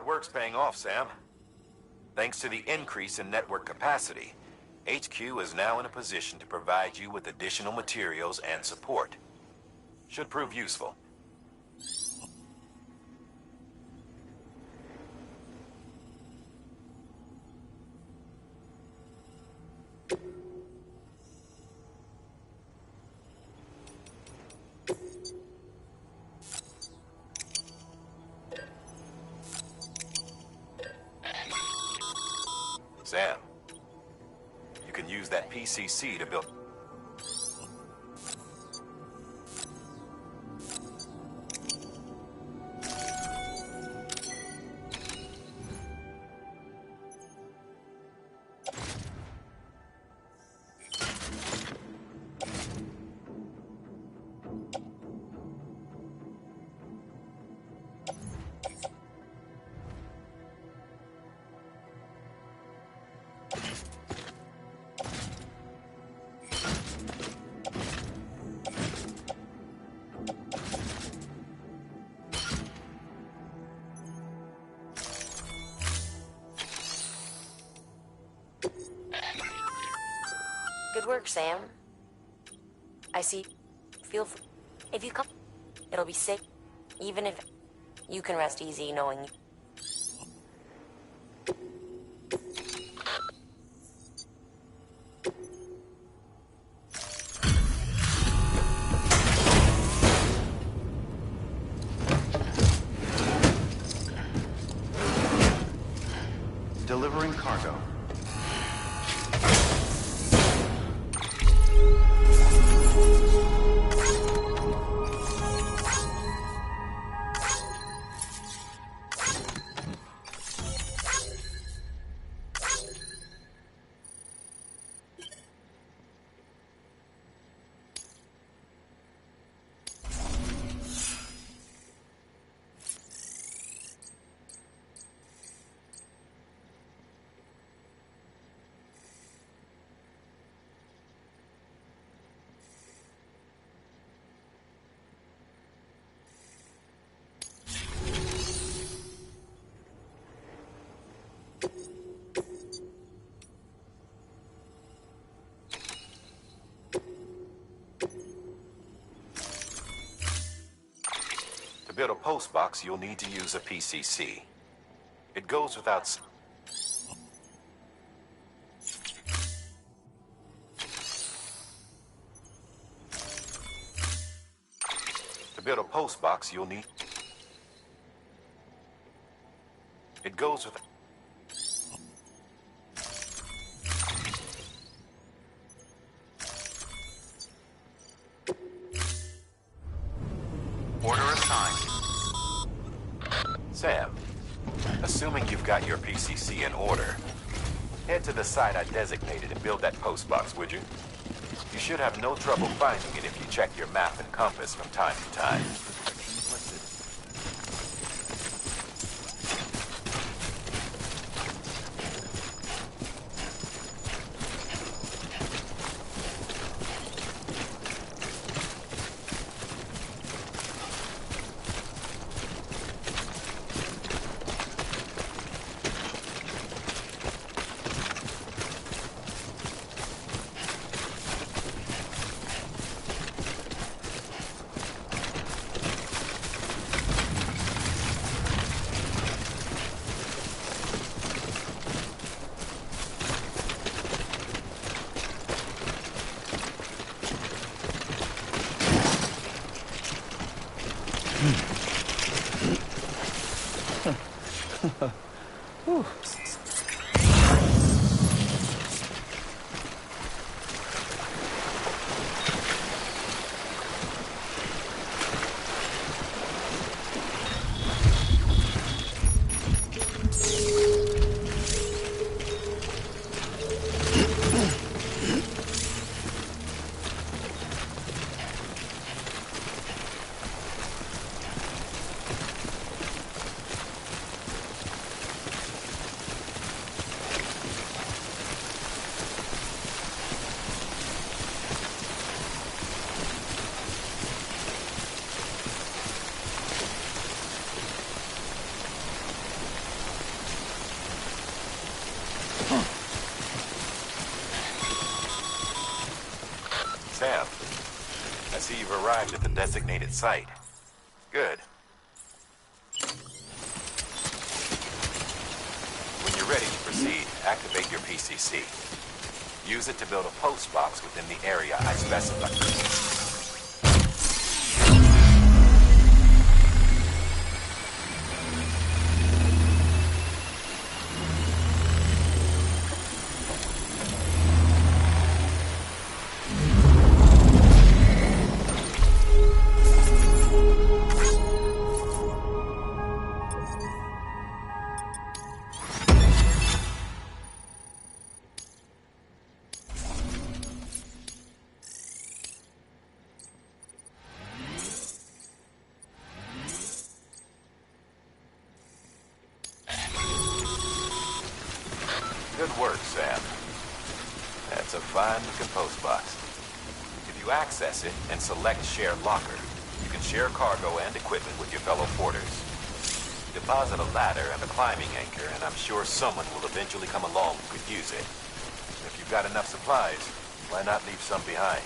hard work's paying off, Sam. Thanks to the increase in network capacity, HQ is now in a position to provide you with additional materials and support. Should prove useful. Sam, you can use that PCC to build... Good work, Sam. I see. Feel free. If you come, it'll be safe. Even if you can rest easy knowing you. Delivering cargo. To build a post box, you'll need to use a PCC. It goes without... To build a post box, you'll need... It goes with... Order assigned. Sam, assuming you've got your PCC in order, head to the site I designated and build that post box, would you? You should have no trouble finding it if you check your map and compass from time to time. Sam, I see you've arrived at the designated site. Good. When you're ready to proceed, activate your PCC. Use it to build a post box within the area I specified. Good work, Sam. That's a fine-looking post box. If you access it and select Share Locker, you can share cargo and equipment with your fellow porters. Deposit a ladder and a climbing anchor, and I'm sure someone will eventually come along who could use it. If you've got enough supplies, why not leave some behind?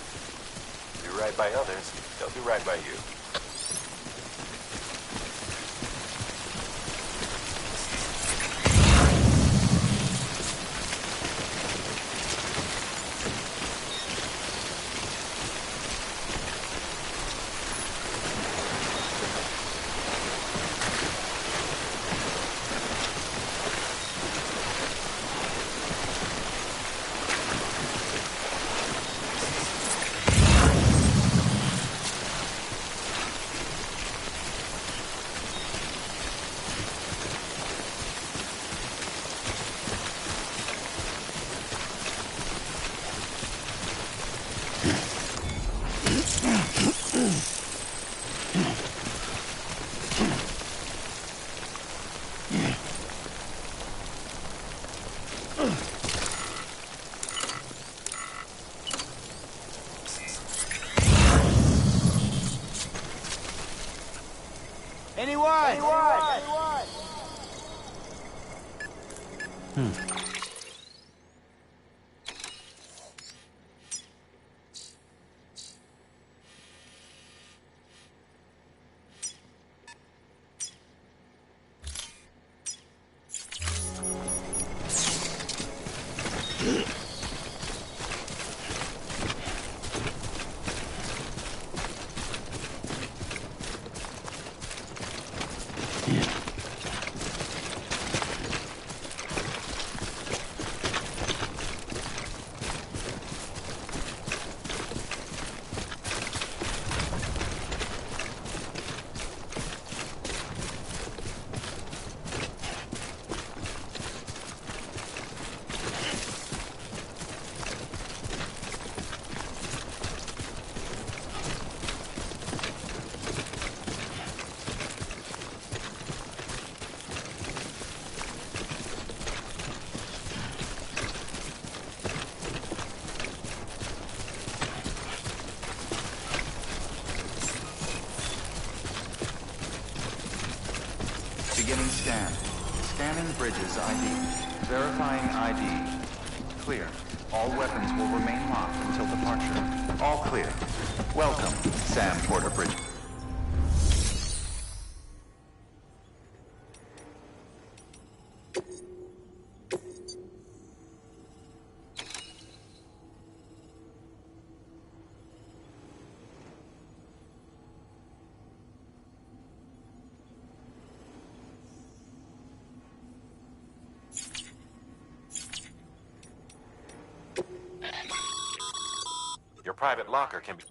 Do right by others, they'll do right by you. Beginning scan. Scanning bridges ID. Verifying ID. Clear. All weapons will remain locked until departure. All clear. Welcome, Sam Porter Bridge. Your private locker can be...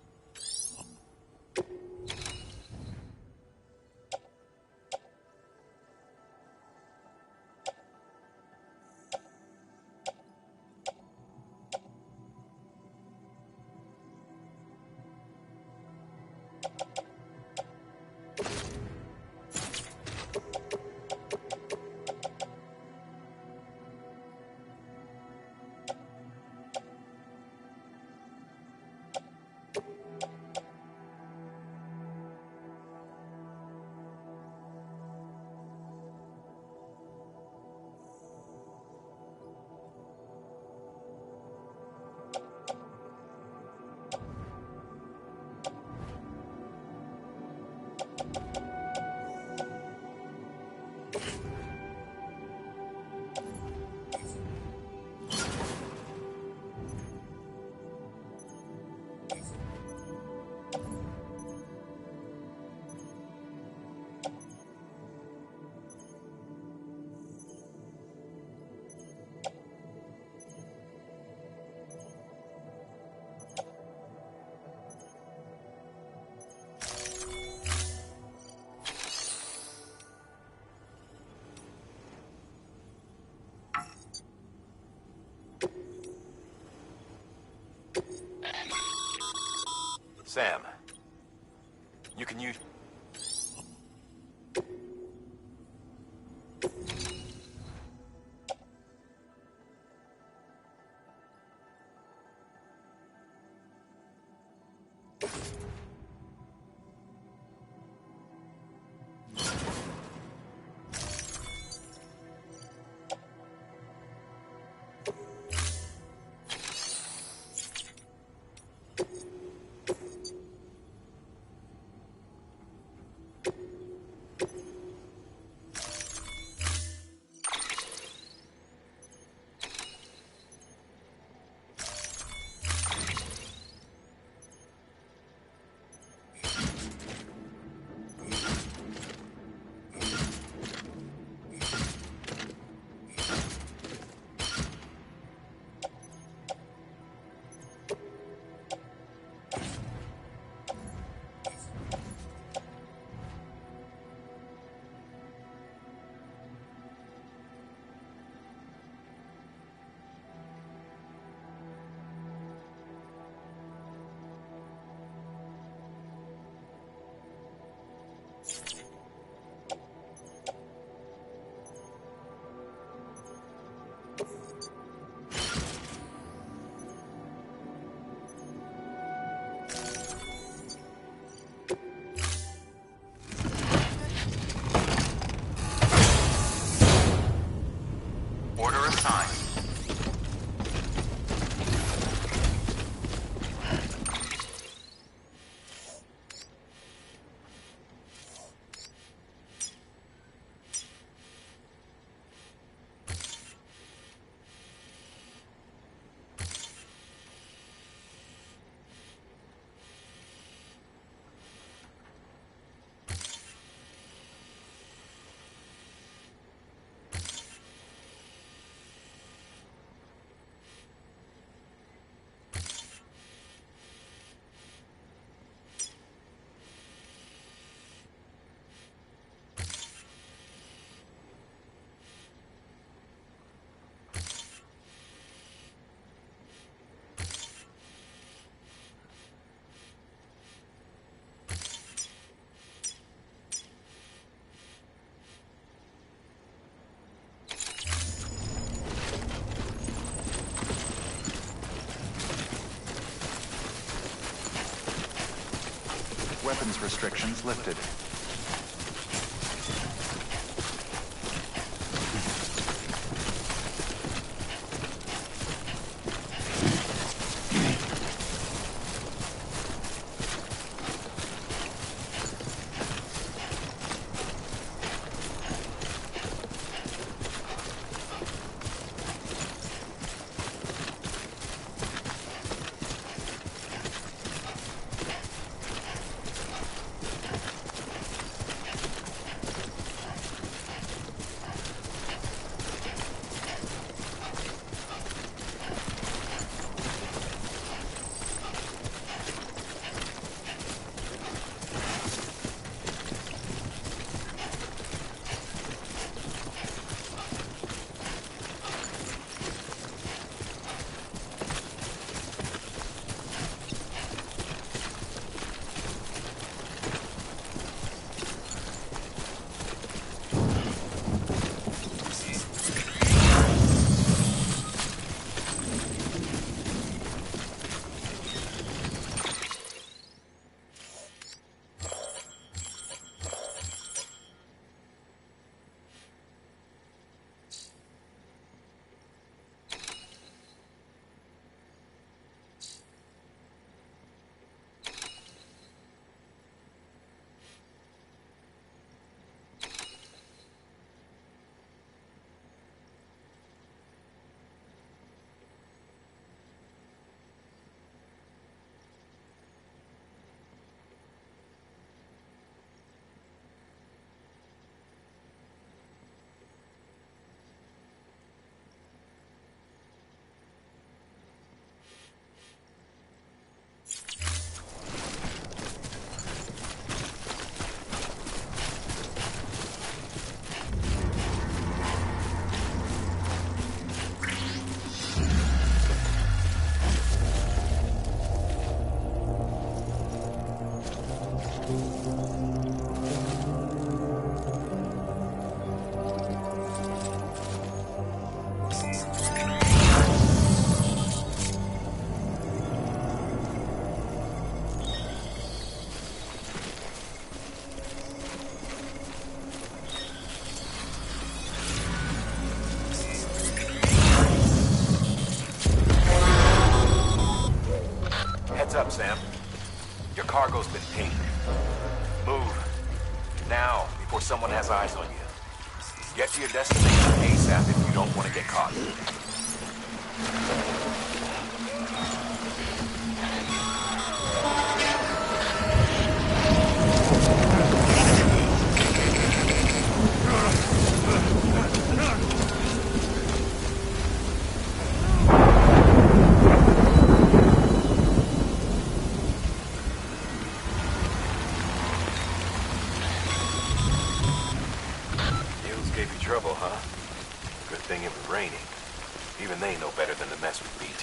Sam, you can use... Order assigned. Weapons restrictions lifted. Heads up, Sam. Your cargo's been pinged. Move. Now, before someone has eyes on you. Get to your destination ASAP if you don't want to get caught. Gave you trouble, huh? Good thing it was raining. Even they know better than to mess with me.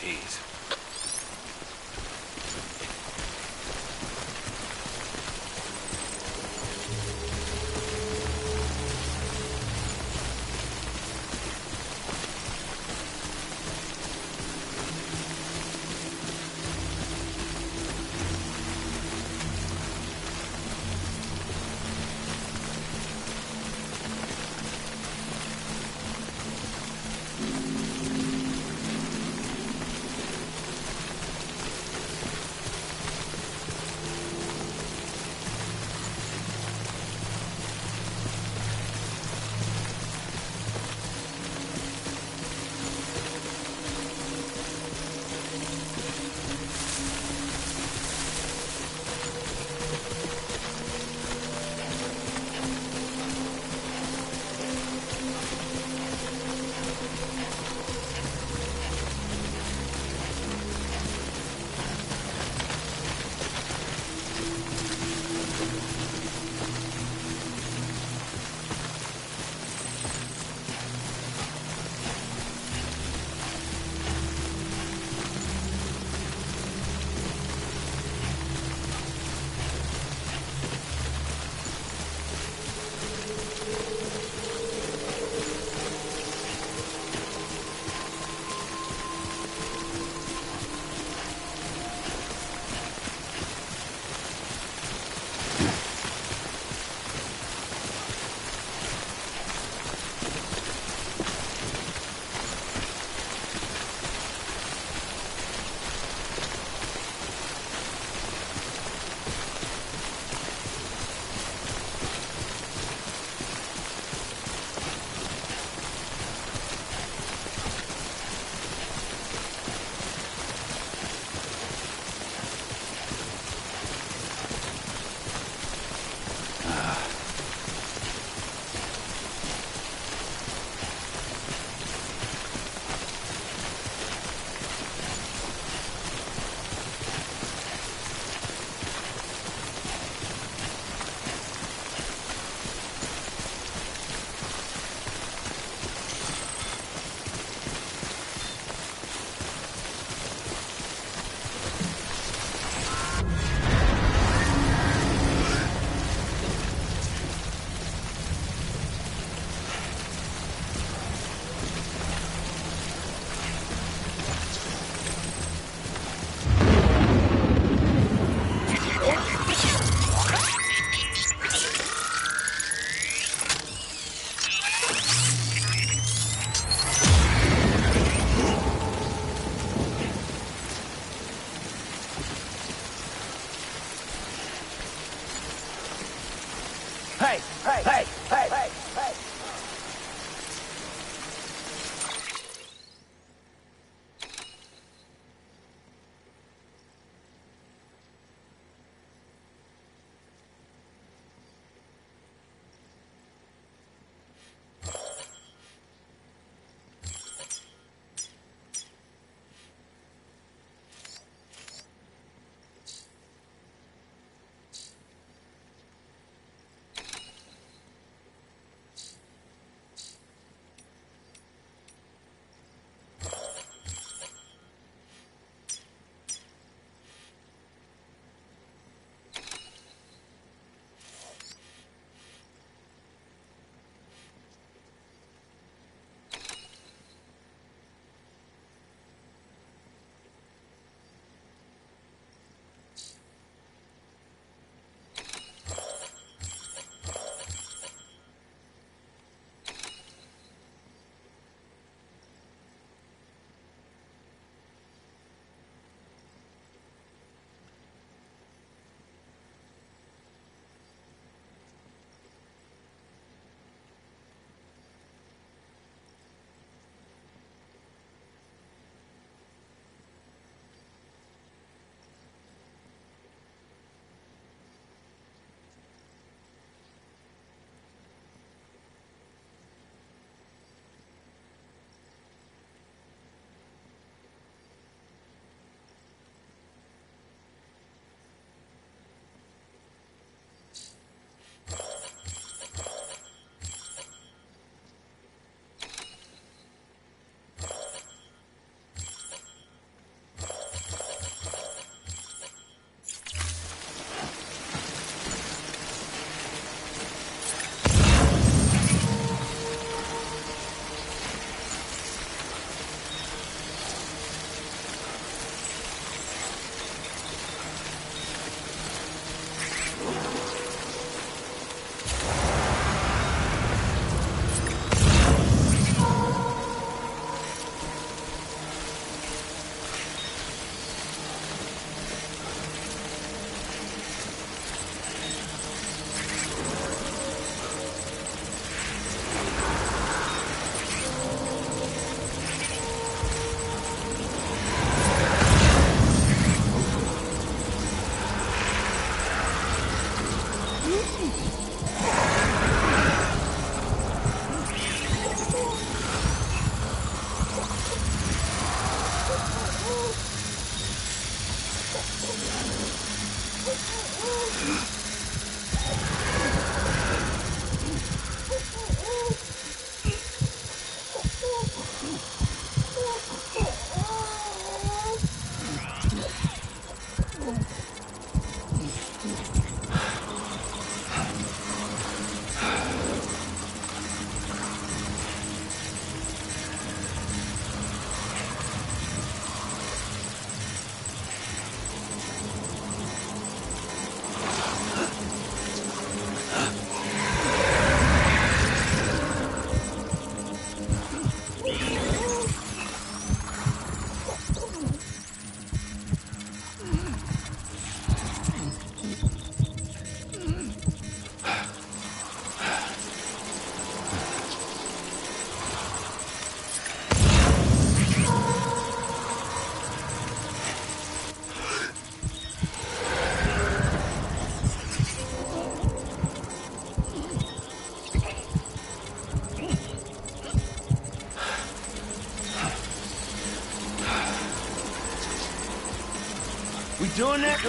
We doing that?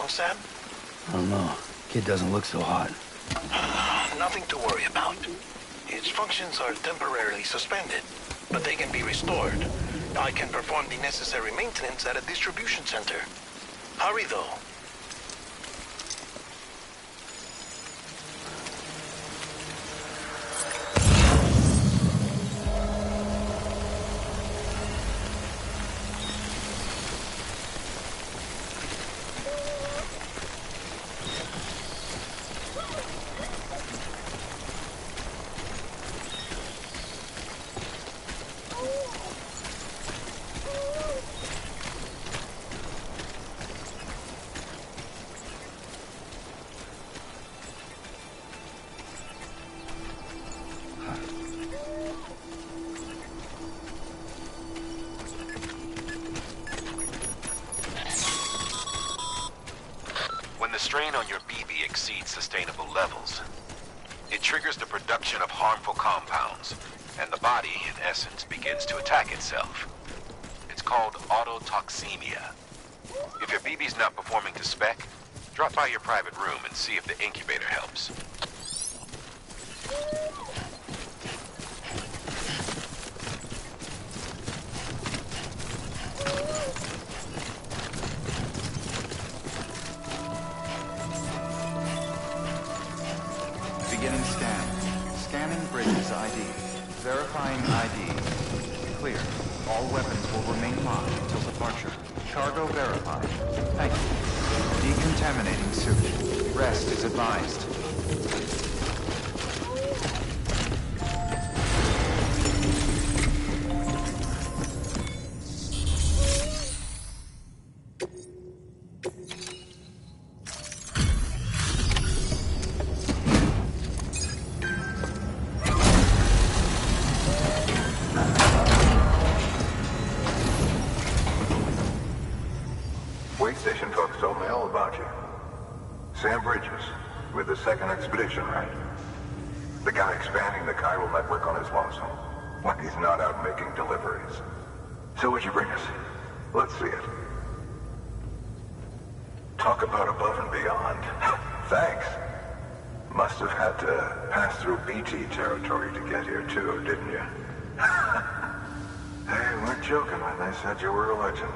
Sam? I don't know. Kid doesn't look so hot. Nothing to worry about. Its functions are temporarily suspended, but they can be restored. I can perform the necessary maintenance at a distribution center. Hurry, though. When the strain on your BB exceeds sustainable levels, it triggers the production of harmful compounds, and the body, in essence, begins to attack itself. It's called autotoxemia. If your BB's not performing to spec, drop by your private room and see if the incubator helps. Beginning scan. Scanning bridges ID. Verifying ID. Clear. All weapons will remain locked until departure. Cargo verified. Thank you. Decontaminating suit. Rest is advised. Wait station folks told me all about you. Sam Bridges, with the second expedition, right? The guy expanding the chiral network on his lonesome, when he's not out making deliveries. So what'd you bring us? Let's see it. Talk about above and beyond. Thanks. Must have had to pass through BT territory to get here too, didn't you? They weren't joking when they said you were a legend.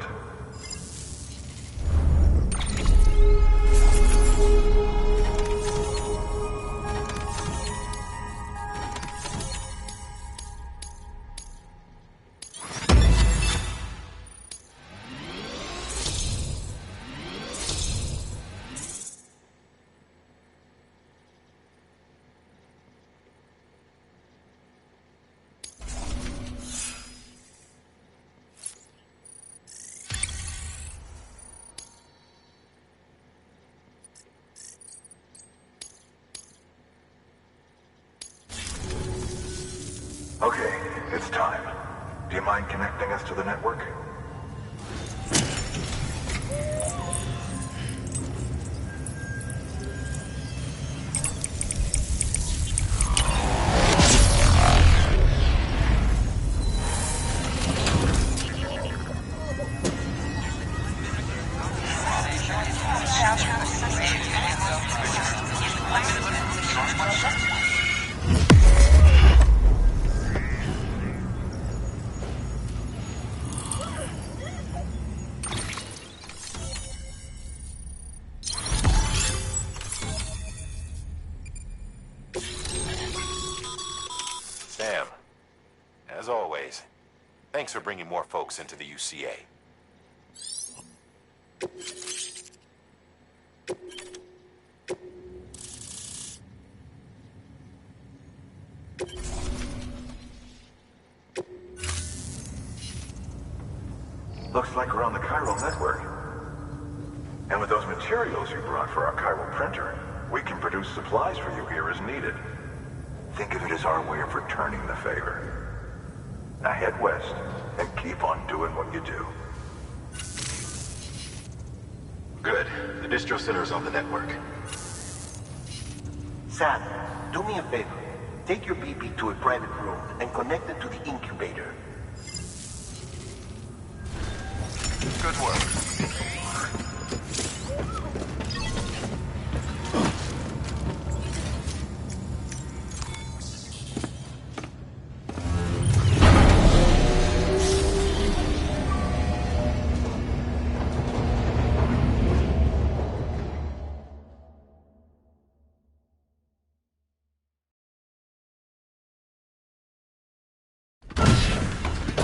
Okay, it's time. Do you mind connecting us to the network? Sam, as always, thanks for bringing more folks into the UCA. Looks like we're on the chiral network. And with those materials you brought for our chiral printer, we can produce supplies for you here as needed. Think of it as our way of returning the favor. Now head west and keep on doing what you do. Good. The distro center is on the network. Sam, do me a favor. Take your BB to a private room and connect it to the incubator. Good work.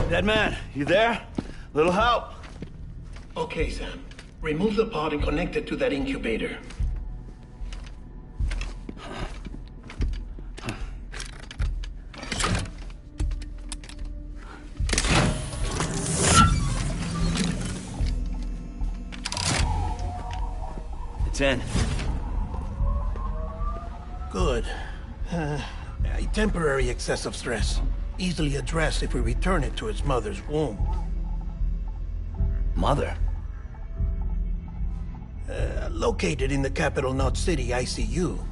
Dead man, you there? Little help? Okay, Sam. Remove the pod and connect it to that incubator. It's in. Good. A temporary excessive stress. Easily addressed if we return it to its mother's womb. Mother? Located in the capital Knot City ICU.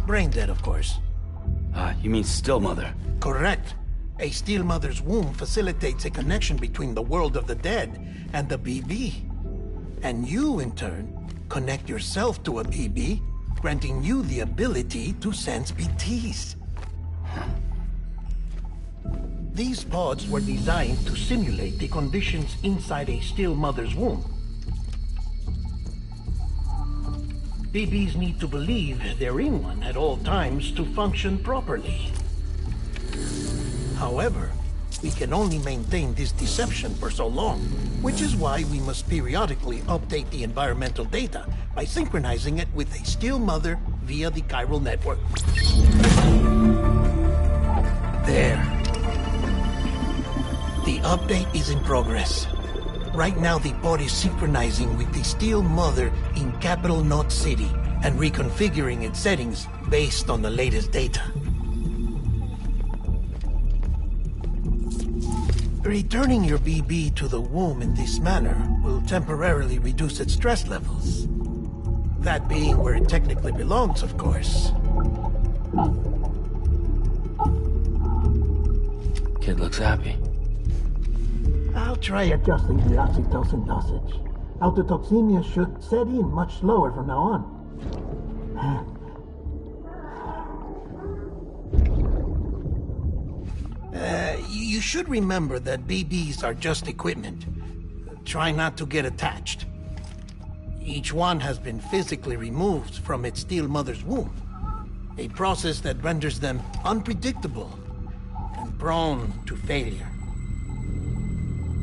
Brain dead, of course. You mean still mother? Correct. A still mother's womb facilitates a connection between the world of the dead and the BB. And you, in turn, connect yourself to a BB, granting you the ability to sense BTs. These pods were designed to simulate the conditions inside a still mother's womb. BBs need to believe they're in one at all times to function properly. However, we can only maintain this deception for so long, which is why we must periodically update the environmental data by synchronizing it with a still mother via the chiral network. There. The update is in progress. Right now, the pod is synchronizing with the still mother in capital Knot City and reconfiguring its settings based on the latest data. Returning your BB to the womb in this manner will temporarily reduce its stress levels. That being where it technically belongs, of course. Kid looks happy. I'll try adjusting the oxytocin dosage. Autotoxemia should set in much slower from now on. You should remember that BBs are just equipment. Try not to get attached. Each one has been physically removed from its steel mother's womb. A process that renders them unpredictable and prone to failure.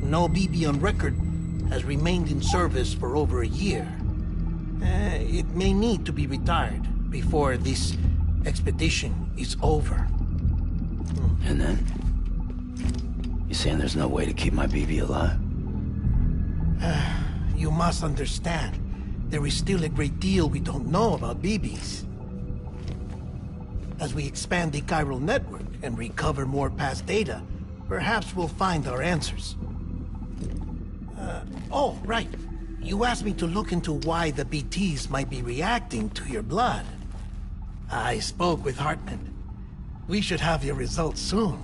No BB on record has remained in service for over a year. It may need to be retired before this expedition is over. And then? You saying there's no way to keep my BB alive? You must understand, there is still a great deal we don't know about BBs. As we expand the chiral network and recover more past data, perhaps we'll find our answers. Oh, right. You asked me to look into why the BTs might be reacting to your blood. I spoke with Hartman. We should have your results soon.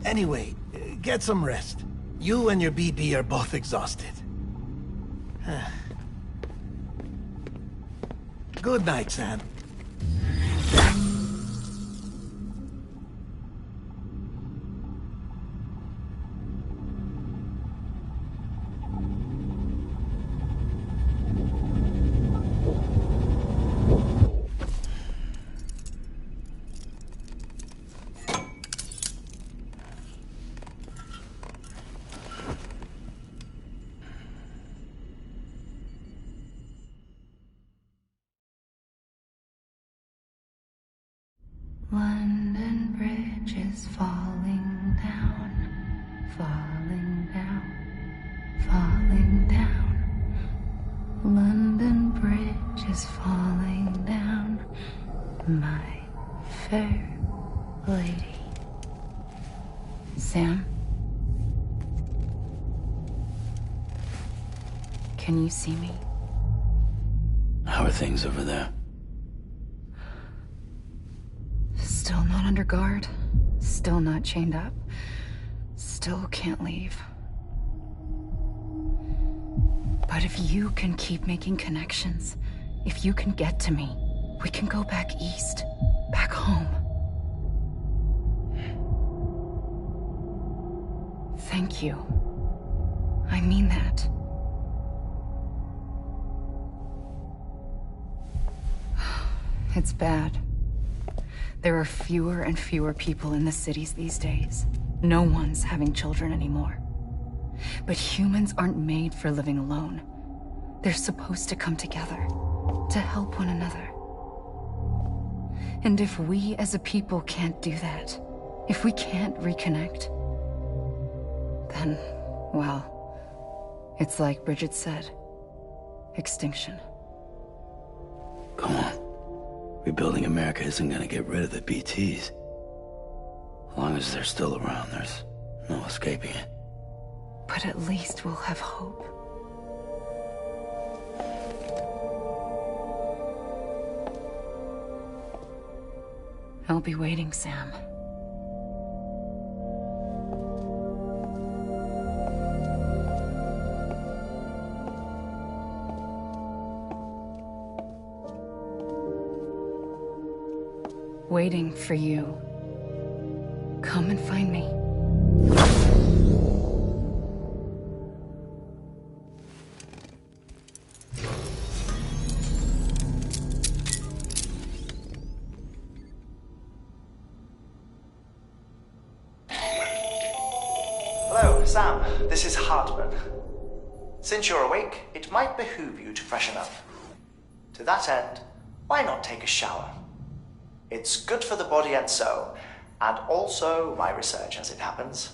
Anyway, get some rest. You and your BB are both exhausted. Good night, Sam. London Bridge is falling down, falling down, falling down. London Bridge is falling down, my fair lady. Sam? Can you see me? How are things over there? Still not under guard, still not chained up, still can't leave. But if you can keep making connections, if you can get to me, we can go back east, back home. Thank you. I mean that. It's bad. There are fewer and fewer people in the cities these days. No one's having children anymore. But humans aren't made for living alone. They're supposed to come together, to help one another. And if we as a people can't do that, if we can't reconnect, then, well, it's like Bridget said, extinction. Come on. Rebuilding America isn't gonna get rid of the BTs. As long as they're still around, there's no escaping it. But at least we'll have hope. I'll be waiting, Sam. Waiting for you. Come and find me. Hello, Sam. This is Hartman. Since you're awake, it might behoove you to freshen up. To that end, why not take a shower? It's good for the body and soul, and also my research as it happens.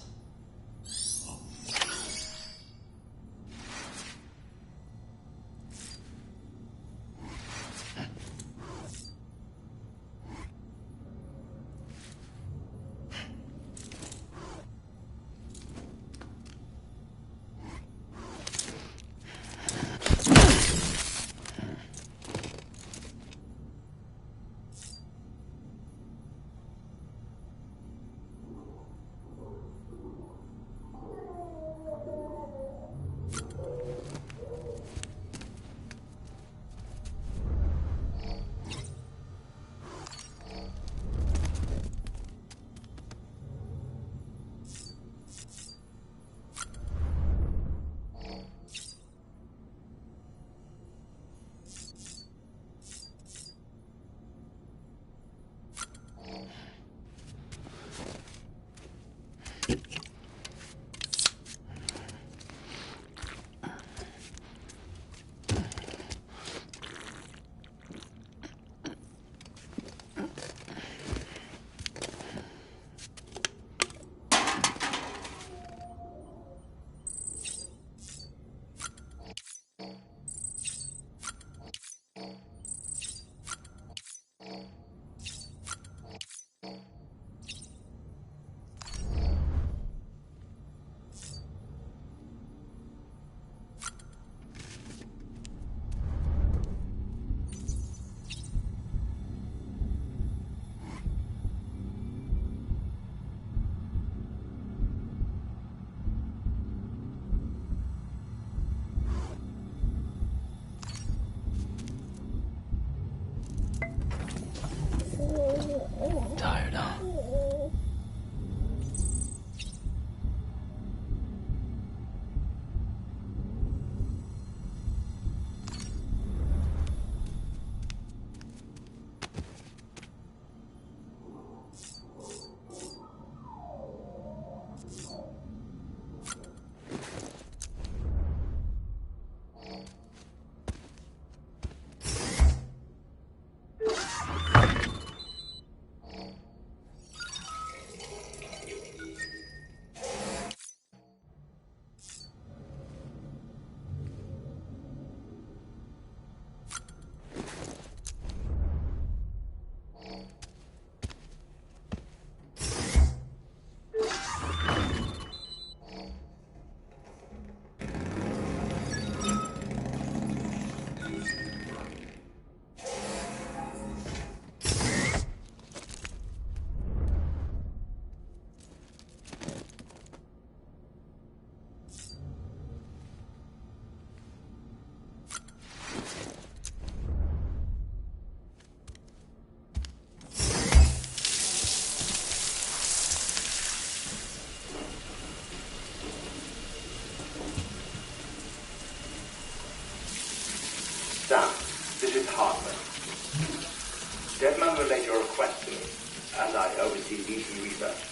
to do some research.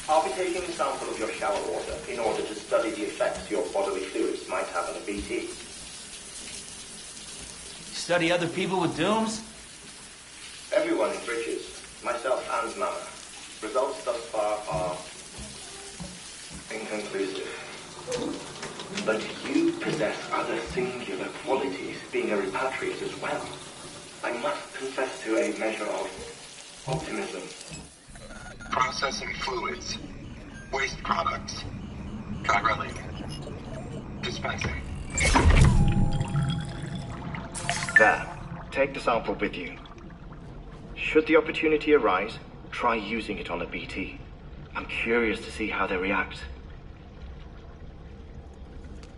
I'll be taking a sample of your shower water in order to study the effects your bodily fluids might have on a BT. Study other people with dooms? Everyone in Bridges, myself and Mama. Results thus far are inconclusive. But you possess other singular qualities, being a repatriate as well. I must confess to a measure of optimism. Processing fluids. Waste products. Chirelli. Dispensing. There. Take the sample with you. Should the opportunity arise, try using it on a BT. I'm curious to see how they react.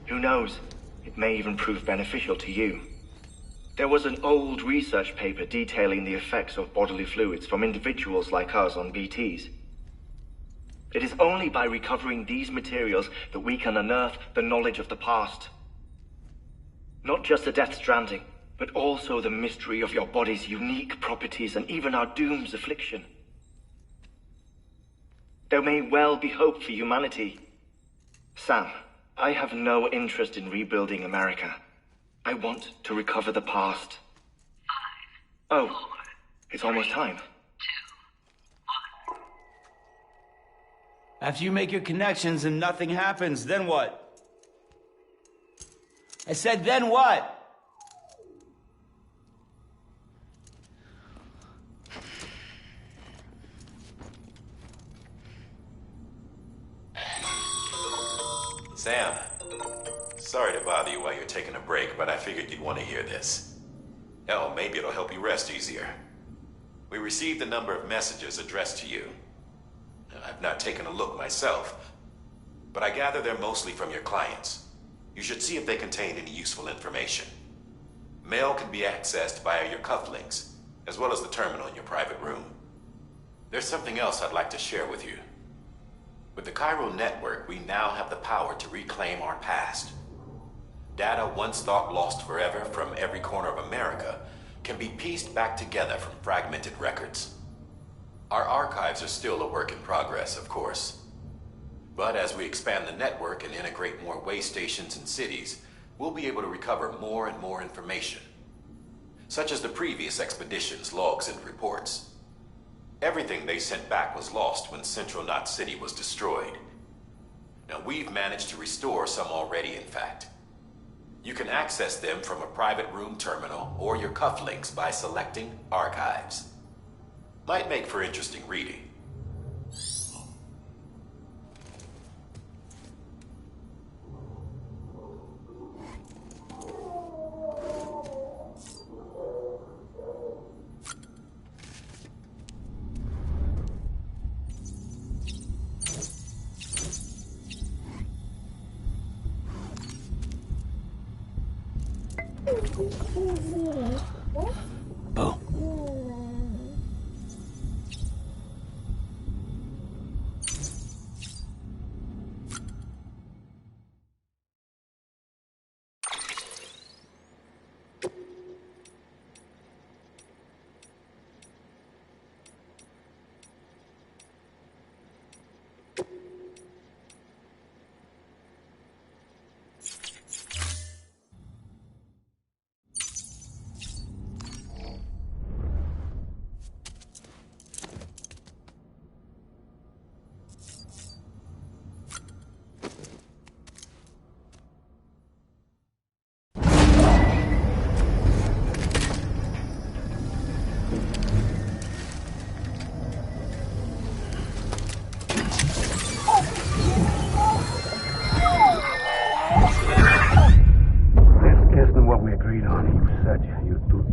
Who knows? It may even prove beneficial to you. There was an old research paper detailing the effects of bodily fluids from individuals like us on BTs. It is only by recovering these materials that we can unearth the knowledge of the past. Not just the Death Stranding, but also the mystery of your body's unique properties and even our doom's affliction. There may well be hope for humanity. Sam, I have no interest in rebuilding America. I want to recover the past. 5, 4, it's almost time. 2, 1. After you make your connections and nothing happens, then what? I said, then what? Sam, sorry to bother you while you're taking a break, but I figured you'd want to hear this. Hell, maybe it'll help you rest easier. We received a number of messages addressed to you. I've not taken a look myself, but I gather they're mostly from your clients. You should see if they contain any useful information. Mail can be accessed via your cufflinks, as well as the terminal in your private room. There's something else I'd like to share with you. With the Cairo network, we now have the power to reclaim our past. Data once thought lost forever from every corner of America can be pieced back together from fragmented records. Our archives are still a work in progress, of course. But as we expand the network and integrate more way stations and cities, we'll be able to recover more and more information, such as the previous expedition's logs and reports. Everything they sent back was lost when Central Knot City was destroyed. Now, we've managed to restore some already, in fact. You can access them from a private room terminal or your cufflinks by selecting Archives. Might make for interesting reading. Bo.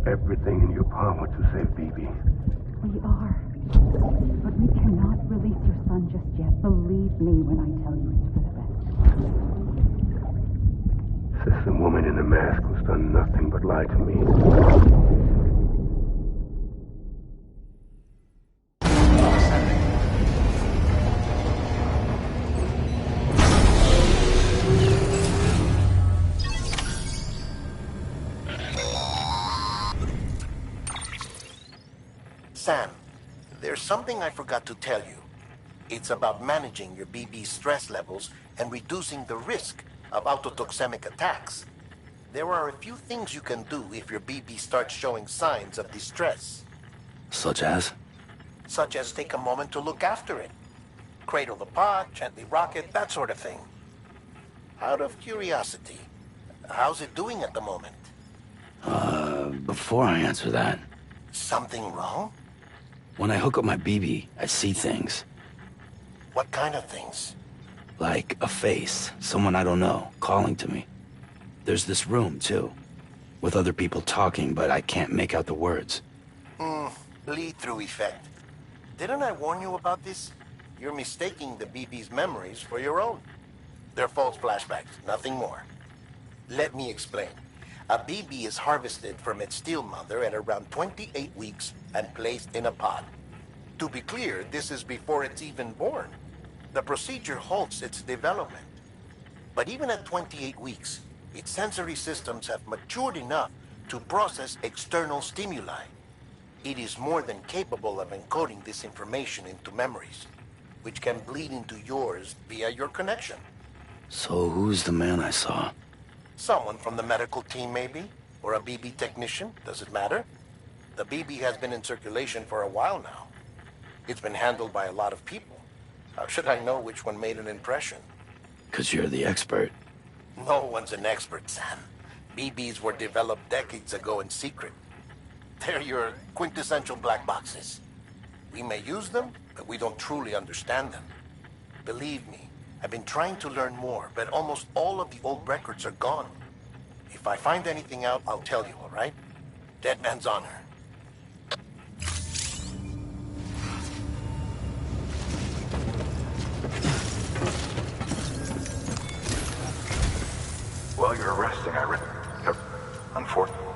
Everything in your power to save Bibi. We are. But we cannot release your son just yet. Believe me when I tell you it's for the best. Sister woman in the mask who's done nothing but lie to me. Sam, there's There's something I forgot to tell you. It's about managing your BB stress levels and reducing the risk of autotoxemic attacks. There are a few things you can do if your BB starts showing signs of distress. Such as? Such as take a moment to look after it. Cradle the pod, gently rock it, that sort of thing. Out of curiosity, how's it doing at the moment? Before I answer that... Something wrong? When I hook up my BB, I see things. What kind of things? Like a face, someone I don't know, calling to me. There's this room, too, with other people talking, but I can't make out the words. Bleed-through effect. Didn't I warn you about this? You're mistaking the BB's memories for your own. They're false flashbacks, nothing more. Let me explain. A BB is harvested from its steel mother at around 28 weeks and placed in a pod. To be clear, this is before it's even born. The procedure halts its development. But even at 28 weeks, its sensory systems have matured enough to process external stimuli. It is more than capable of encoding this information into memories, which can bleed into yours via your connection. So who's the man I saw? Someone from the medical team, maybe? Or a BB technician? Does it matter? The BB has been in circulation for a while now. It's been handled by a lot of people. How should I know which one made an impression? 'Cause you're the expert. No one's an expert, Sam. BBs were developed decades ago in secret. They're your quintessential black boxes. We may use them, but we don't truly understand them. Believe me, I've been trying to learn more, but almost all of the old records are gone. If I find anything out, I'll tell you, all right? Dead man's honor. While you're resting, I read... Unfortunately,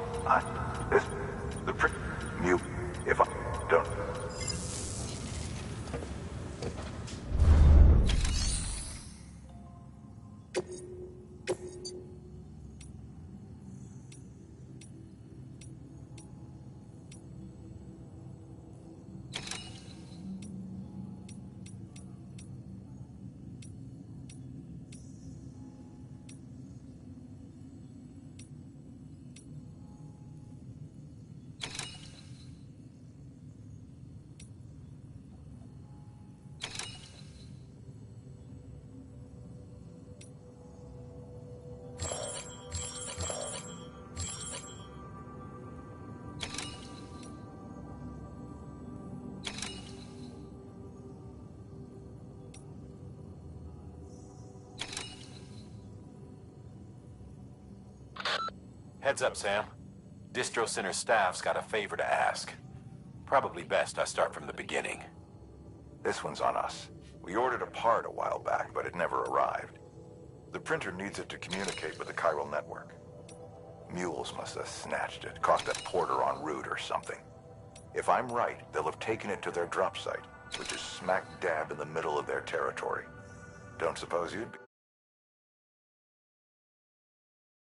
mute if I don't... Heads up, Sam. Distro Center staff's got a favor to ask. Probably best I start from the beginning. This one's on us. We ordered a part a while back, but it never arrived. The printer needs it to communicate with the chiral network. Mules must have snatched it, caught that porter en route or something. If I'm right, they'll have taken it to their drop site, which is smack dab in the middle of their territory. Don't suppose you'd be...